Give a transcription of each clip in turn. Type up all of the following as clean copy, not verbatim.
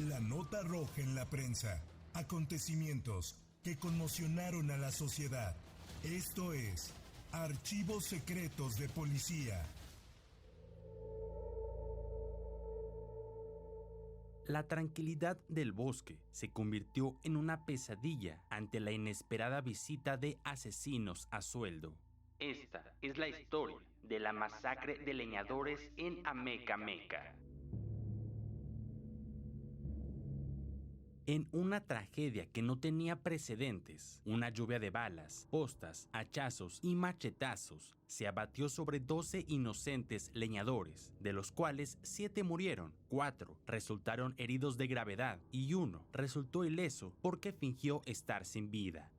La nota roja en la prensa. Acontecimientos que conmocionaron a la sociedad. Esto es Archivos Secretos de Policía. La tranquilidad del bosque se convirtió en una pesadilla ante la inesperada visita de asesinos a sueldo. Esta es la historia de la masacre de leñadores en Amecameca. En una tragedia que no tenía precedentes, una lluvia de balas, postas, hachazos y machetazos se abatió sobre 12 inocentes leñadores, de los cuales 7 murieron, 4 resultaron heridos de gravedad y 1 resultó ileso porque fingió estar sin vida.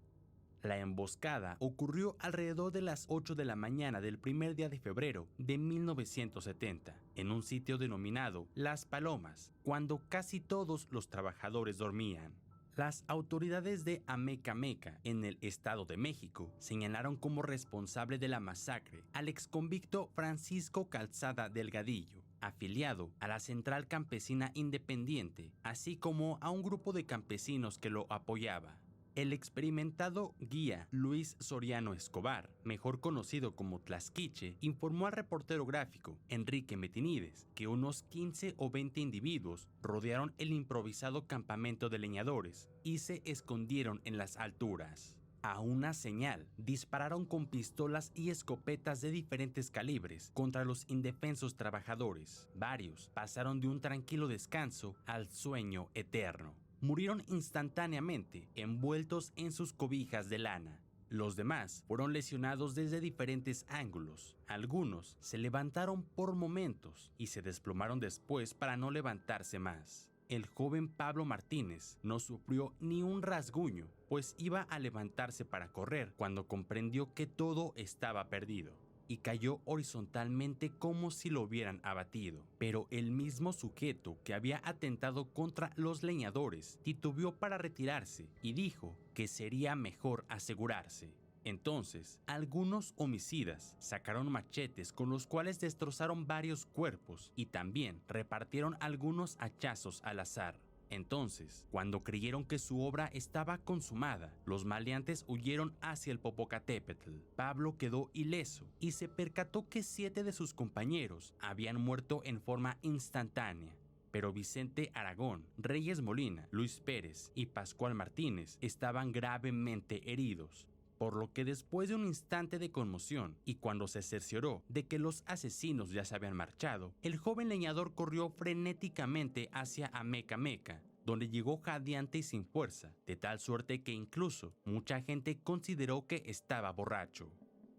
La emboscada ocurrió alrededor de las 8 de la mañana del primer día de febrero de 1970, en un sitio denominado Las Palomas, cuando casi todos los trabajadores dormían. Las autoridades de Amecameca, en el Estado de México, señalaron como responsable de la masacre al exconvicto Francisco Calzada Delgadillo, afiliado a la Central Campesina Independiente, así como a un grupo de campesinos que lo apoyaba. El experimentado guía Luis Soriano Escobar, mejor conocido como Tlaxquiche, informó al reportero gráfico Enrique Metinides que unos 15 o 20 individuos rodearon el improvisado campamento de leñadores y se escondieron en las alturas. A una señal, dispararon con pistolas y escopetas de diferentes calibres contra los indefensos trabajadores. Varios pasaron de un tranquilo descanso al sueño eterno. Murieron instantáneamente, envueltos en sus cobijas de lana. Los demás fueron lesionados desde diferentes ángulos. Algunos se levantaron por momentos y se desplomaron después para no levantarse más. El joven Pablo Martínez no sufrió ni un rasguño, pues iba a levantarse para correr cuando comprendió que todo estaba perdido, y cayó horizontalmente como si lo hubieran abatido. Pero el mismo sujeto que había atentado contra los leñadores titubeó para retirarse y dijo que sería mejor asegurarse. Entonces, algunos homicidas sacaron machetes con los cuales destrozaron varios cuerpos y también repartieron algunos hachazos al azar. Entonces, cuando creyeron que su obra estaba consumada, los maleantes huyeron hacia el Popocatépetl. Pablo quedó ileso y se percató que 7 de sus compañeros habían muerto en forma instantánea. Pero Vicente Aragón, Reyes Molina, Luis Pérez y Pascual Martínez estaban gravemente heridos. Por lo que después de un instante de conmoción y cuando se cercioró de que los asesinos ya se habían marchado, el joven leñador corrió frenéticamente hacia Amecameca, donde llegó jadeante y sin fuerza, de tal suerte que incluso mucha gente consideró que estaba borracho.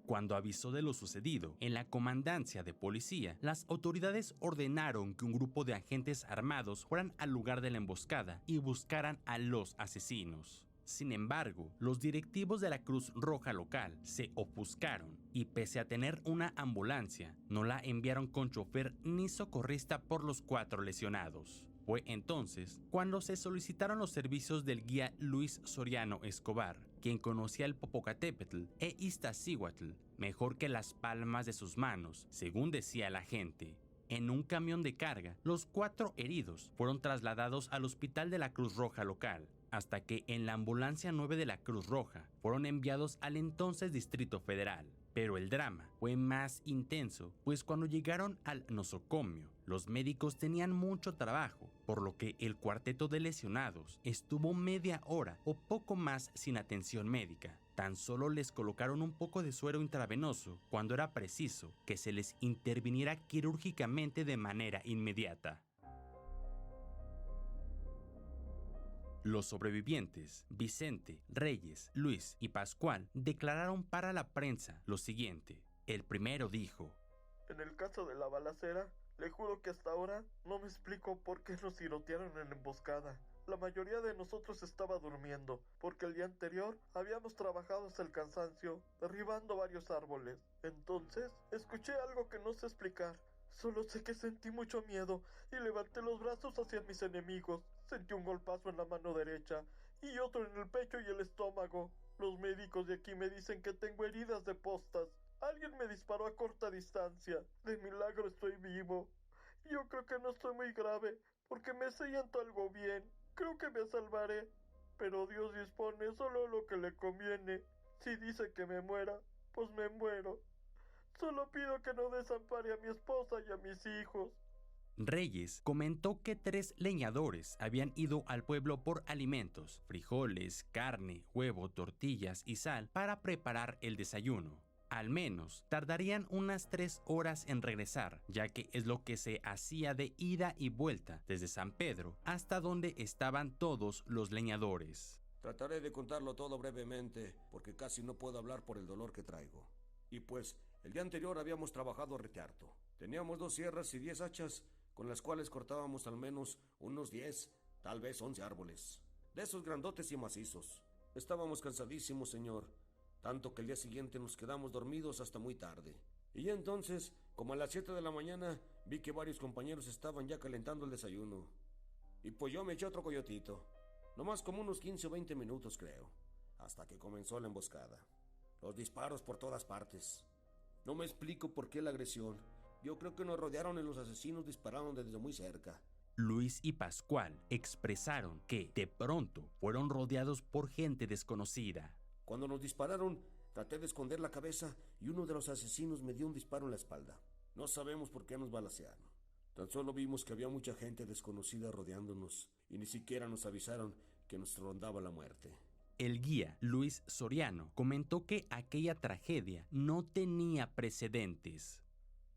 Cuando avisó de lo sucedido en la comandancia de policía, las autoridades ordenaron que un grupo de agentes armados fueran al lugar de la emboscada y buscaran a los asesinos. Sin embargo, los directivos de la Cruz Roja local se ofuscaron y pese a tener una ambulancia, no la enviaron con chofer ni socorrista por los 4 lesionados. Fue entonces cuando se solicitaron los servicios del guía Luis Soriano Escobar, quien conocía el Popocatépetl e Iztaccíhuatl mejor que las palmas de sus manos, según decía la gente. En un camión de carga, los 4 heridos fueron trasladados al hospital de la Cruz Roja local, hasta que en la ambulancia 9 de la Cruz Roja fueron enviados al entonces Distrito Federal. Pero el drama fue más intenso, pues cuando llegaron al nosocomio, los médicos tenían mucho trabajo, por lo que el cuarteto de lesionados estuvo media hora o poco más sin atención médica. Tan solo les colocaron un poco de suero intravenoso cuando era preciso que se les interviniera quirúrgicamente de manera inmediata. Los sobrevivientes, Vicente, Reyes, Luis y Pascual, declararon para la prensa lo siguiente. El primero dijo: En el caso de la balacera, le juro que hasta ahora no me explico por qué nos tirotearon en la emboscada. La mayoría de nosotros estaba durmiendo, porque el día anterior habíamos trabajado hasta el cansancio, derribando varios árboles. Entonces, escuché algo que no sé explicar. Solo sé que sentí mucho miedo y levanté los brazos hacia mis enemigos. Sentí un golpazo en la mano derecha y otro en el pecho y el estómago. Los médicos de aquí me dicen que tengo heridas de postas. Alguien me disparó a corta distancia. De milagro estoy vivo. Yo creo que no estoy muy grave, porque me siento algo bien. Creo que me salvaré, pero Dios dispone solo lo que le conviene. Si dice que me muera, pues me muero. Solo pido que no desampare a mi esposa y a mis hijos. Reyes comentó que 3 leñadores habían ido al pueblo por alimentos, frijoles, carne, huevo, tortillas y sal para preparar el desayuno. Al menos tardarían unas 3 horas en regresar, ya que es lo que se hacía de ida y vuelta desde San Pedro hasta donde estaban todos los leñadores. Trataré de contarlo todo brevemente, porque casi no puedo hablar por el dolor que traigo. Y pues, el día anterior habíamos trabajado retearto. Teníamos 2 sierras y 10 hachas, con las cuales cortábamos al menos unos 10, tal vez 11 árboles. De esos grandotes y macizos. Estábamos cansadísimos, señor, tanto que el día siguiente nos quedamos dormidos hasta muy tarde. Y entonces, como a las 7 de la mañana, vi que varios compañeros estaban ya calentando el desayuno. Y pues yo me eché otro coyotito, nomás como unos 15 o 20 minutos creo, hasta que comenzó la emboscada. Los disparos por todas partes. No me explico por qué la agresión. Yo creo que nos rodearon y los asesinos dispararon desde muy cerca. Luis y Pascual expresaron que de pronto fueron rodeados por gente desconocida. Cuando nos dispararon, traté de esconder la cabeza y uno de los asesinos me dio un disparo en la espalda. No sabemos por qué nos balacearon. Tan solo vimos que había mucha gente desconocida rodeándonos y ni siquiera nos avisaron que nos rondaba la muerte. El guía Luis Soriano comentó que aquella tragedia no tenía precedentes.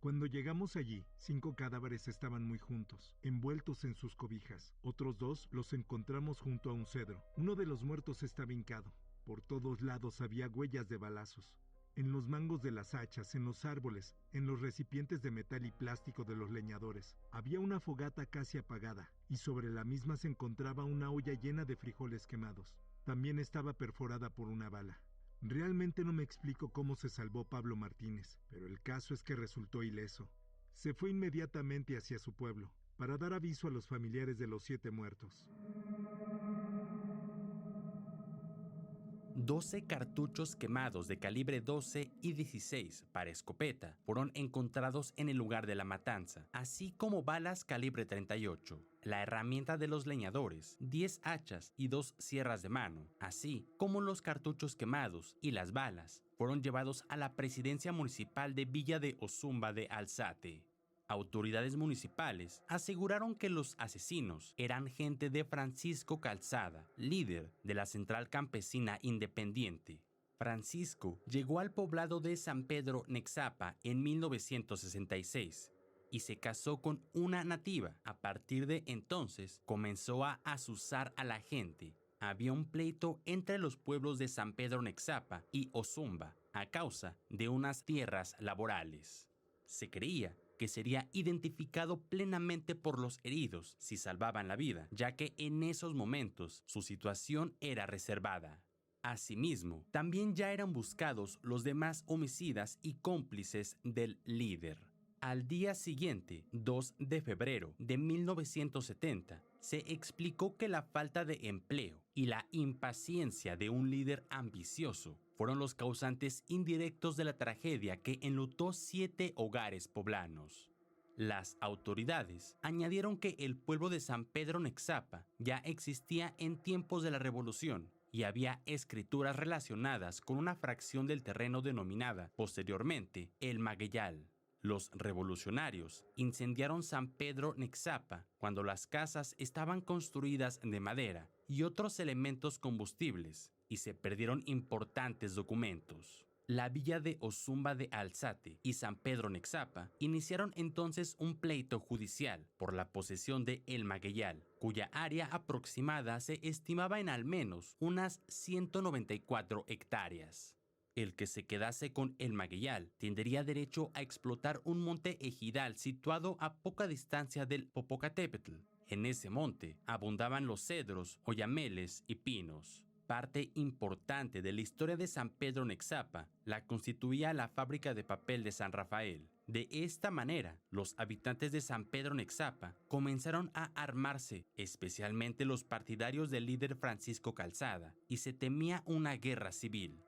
Cuando llegamos allí, 5 cadáveres estaban muy juntos, envueltos en sus cobijas. Otros 2 los encontramos junto a un cedro. Uno de los muertos estaba hincado. Por todos lados había huellas de balazos. En los mangos de las hachas, en los árboles, en los recipientes de metal y plástico de los leñadores. Había una fogata casi apagada, y sobre la misma se encontraba una olla llena de frijoles quemados. También estaba perforada por una bala. Realmente no me explico cómo se salvó Pablo Martínez, pero el caso es que resultó ileso. Se fue inmediatamente hacia su pueblo, para dar aviso a los familiares de los 7 muertos. 12 cartuchos quemados de calibre 12 y 16 para escopeta fueron encontrados en el lugar de la matanza, así como balas calibre 38, la herramienta de los leñadores, 10 hachas y 2 sierras de mano, así como los cartuchos quemados y las balas, fueron llevados a la presidencia municipal de Villa de Ozumba de Alzate. Autoridades municipales aseguraron que los asesinos eran gente de Francisco Calzada, líder de la Central Campesina Independiente. Francisco llegó al poblado de San Pedro Nexapa en 1966 y se casó con una nativa. A partir de entonces comenzó a azuzar a la gente. Había un pleito entre los pueblos de San Pedro Nexapa y Ozumba a causa de unas tierras laborales. Se creía que sería identificado plenamente por los heridos si salvaban la vida, ya que en esos momentos su situación era reservada. Asimismo, también ya eran buscados los demás homicidas y cómplices del líder. Al día siguiente, 2 de febrero de 1970, se explicó que la falta de empleo y la impaciencia de un líder ambicioso fueron los causantes indirectos de la tragedia que enlutó 7 hogares poblanos. Las autoridades añadieron que el pueblo de San Pedro Nexapa ya existía en tiempos de la Revolución y había escrituras relacionadas con una fracción del terreno denominada posteriormente el Magueyal. Los revolucionarios incendiaron San Pedro Nexapa cuando las casas estaban construidas de madera y otros elementos combustibles y se perdieron importantes documentos. La villa de Ozumba de Alzate y San Pedro Nexapa iniciaron entonces un pleito judicial por la posesión de El Magueyal, cuya área aproximada se estimaba en al menos unas 194 hectáreas. El que se quedase con El Magueyal tendría derecho a explotar un monte ejidal situado a poca distancia del Popocatépetl. En ese monte abundaban los cedros, oyameles y pinos. Parte importante de la historia de San Pedro Nexapa la constituía la fábrica de papel de San Rafael. De esta manera, los habitantes de San Pedro Nexapa comenzaron a armarse, especialmente los partidarios del líder Francisco Calzada, y se temía una guerra civil.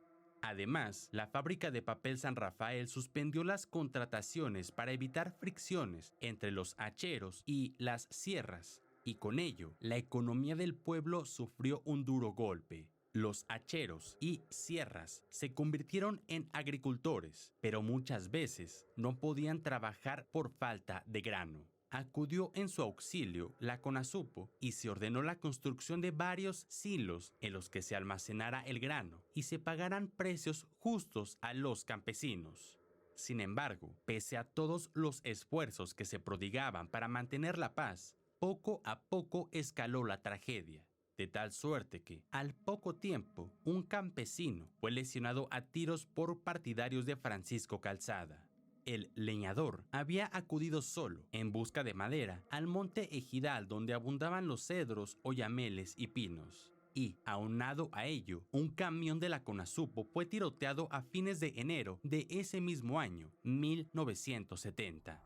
Además, la fábrica de papel San Rafael suspendió las contrataciones para evitar fricciones entre los hacheros y las sierras, y con ello la economía del pueblo sufrió un duro golpe. Los hacheros y sierras se convirtieron en agricultores, pero muchas veces no podían trabajar por falta de grano. Acudió en su auxilio la CONASUPO y se ordenó la construcción de varios silos en los que se almacenara el grano y se pagaran precios justos a los campesinos. Sin embargo, pese a todos los esfuerzos que se prodigaban para mantener la paz, poco a poco escaló la tragedia, de tal suerte que, al poco tiempo, un campesino fue lesionado a tiros por partidarios de Francisco Calzada. El leñador había acudido solo, en busca de madera, al monte Ejidal donde abundaban los cedros, oyameles y pinos. Y, aunado a ello, un camión de la CONASUPO fue tiroteado a fines de enero de ese mismo año, 1970.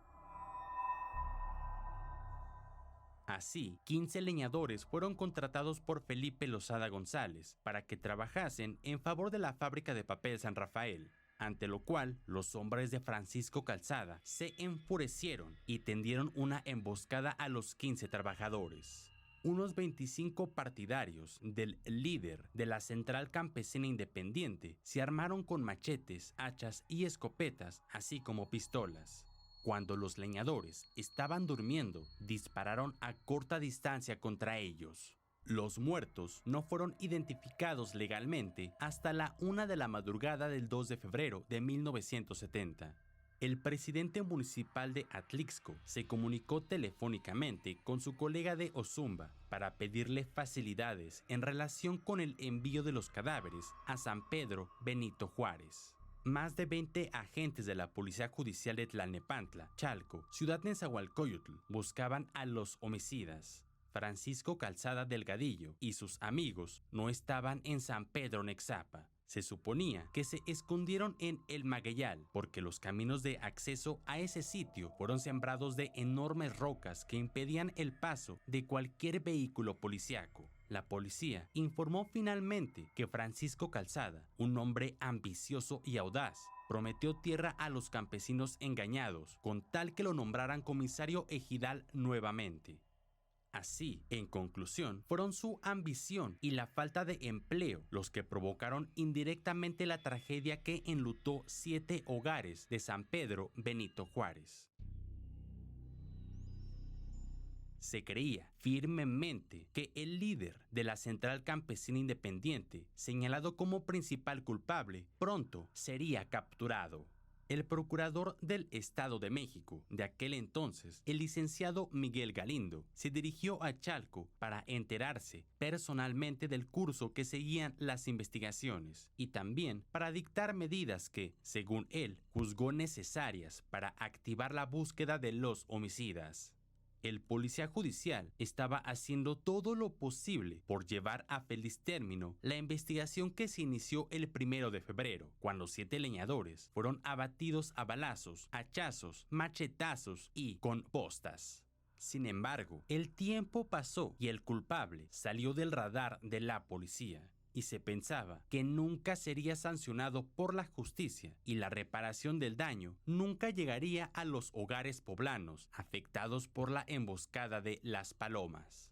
Así, 15 leñadores fueron contratados por Felipe Lozada González para que trabajasen en favor de la fábrica de papel San Rafael, ante lo cual los hombres de Francisco Calzada se enfurecieron y tendieron una emboscada a los 15 trabajadores. Unos 25 partidarios del líder de la Central Campesina Independiente se armaron con machetes, hachas y escopetas, así como pistolas. Cuando los leñadores estaban durmiendo, dispararon a corta distancia contra ellos. Los muertos no fueron identificados legalmente hasta la 1 de la madrugada del 2 de febrero de 1970. El presidente municipal de Atlixco se comunicó telefónicamente con su colega de Ozumba para pedirle facilidades en relación con el envío de los cadáveres a San Pedro Benito Juárez. Más de 20 agentes de la Policía Judicial de Tlalnepantla, Chalco, Ciudad Nezahualcóyotl, buscaban a los homicidas. Francisco Calzada Delgadillo y sus amigos no estaban en San Pedro Nexapa. Se suponía que se escondieron en El Magueyal porque los caminos de acceso a ese sitio fueron sembrados de enormes rocas que impedían el paso de cualquier vehículo policíaco. La policía informó finalmente que Francisco Calzada, un hombre ambicioso y audaz, prometió tierra a los campesinos engañados con tal que lo nombraran comisario ejidal nuevamente. Así, en conclusión, fueron su ambición y la falta de empleo los que provocaron indirectamente la tragedia que enlutó 7 hogares de San Pedro Benito Juárez. Se creía firmemente que el líder de la Central Campesina Independiente, señalado como principal culpable, pronto sería capturado. El procurador del Estado de México de aquel entonces, el licenciado Miguel Galindo, se dirigió a Chalco para enterarse personalmente del curso que seguían las investigaciones y también para dictar medidas que, según él, juzgó necesarias para activar la búsqueda de los homicidas. El policía judicial estaba haciendo todo lo posible por llevar a feliz término la investigación que se inició el 1 de febrero, cuando 7 leñadores fueron abatidos a balazos, hachazos, machetazos y con postas. Sin embargo, el tiempo pasó y el culpable salió del radar de la policía. Y se pensaba que nunca sería sancionado por la justicia y la reparación del daño nunca llegaría a los hogares poblanos afectados por la emboscada de Las Palomas.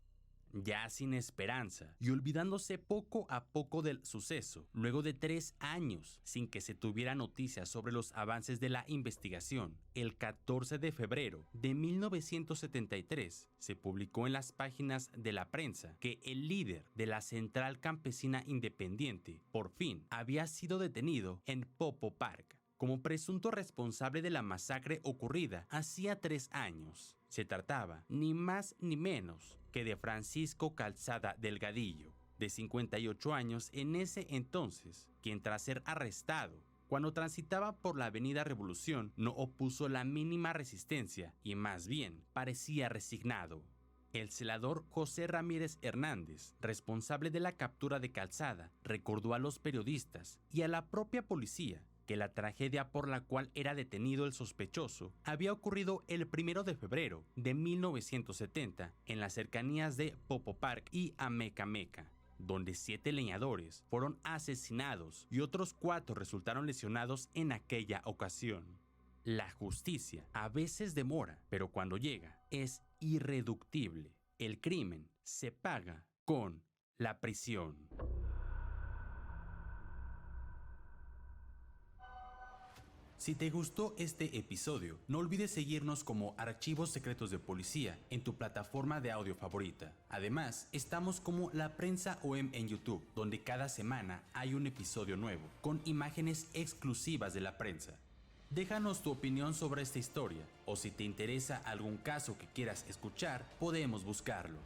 Ya sin esperanza y olvidándose poco a poco del suceso, luego de 3 años sin que se tuviera noticias sobre los avances de la investigación, el 14 de febrero de 1973 se publicó en las páginas de la prensa que el líder de la Central Campesina Independiente por fin había sido detenido en Popo Park como presunto responsable de la masacre ocurrida hacía 3 años. Se trataba ni más ni menos que de Francisco Calzada Delgadillo, de 58 años en ese entonces, quien tras ser arrestado, cuando transitaba por la Avenida Revolución, no opuso la mínima resistencia y más bien parecía resignado. El celador José Ramírez Hernández, responsable de la captura de Calzada, recordó a los periodistas y a la propia policía que la tragedia por la cual era detenido el sospechoso había ocurrido el 1 de febrero de 1970 en las cercanías de Popo Park y Amecameca, donde 7 leñadores fueron asesinados y otros 4 resultaron lesionados en aquella ocasión. La justicia a veces demora, pero cuando llega es irreductible. El crimen se paga con la prisión. Si te gustó este episodio, no olvides seguirnos como Archivos Secretos de Policía en tu plataforma de audio favorita. Además, estamos como La Prensa OM en YouTube, donde cada semana hay un episodio nuevo, con imágenes exclusivas de la prensa. Déjanos tu opinión sobre esta historia, o si te interesa algún caso que quieras escuchar, podemos buscarlo.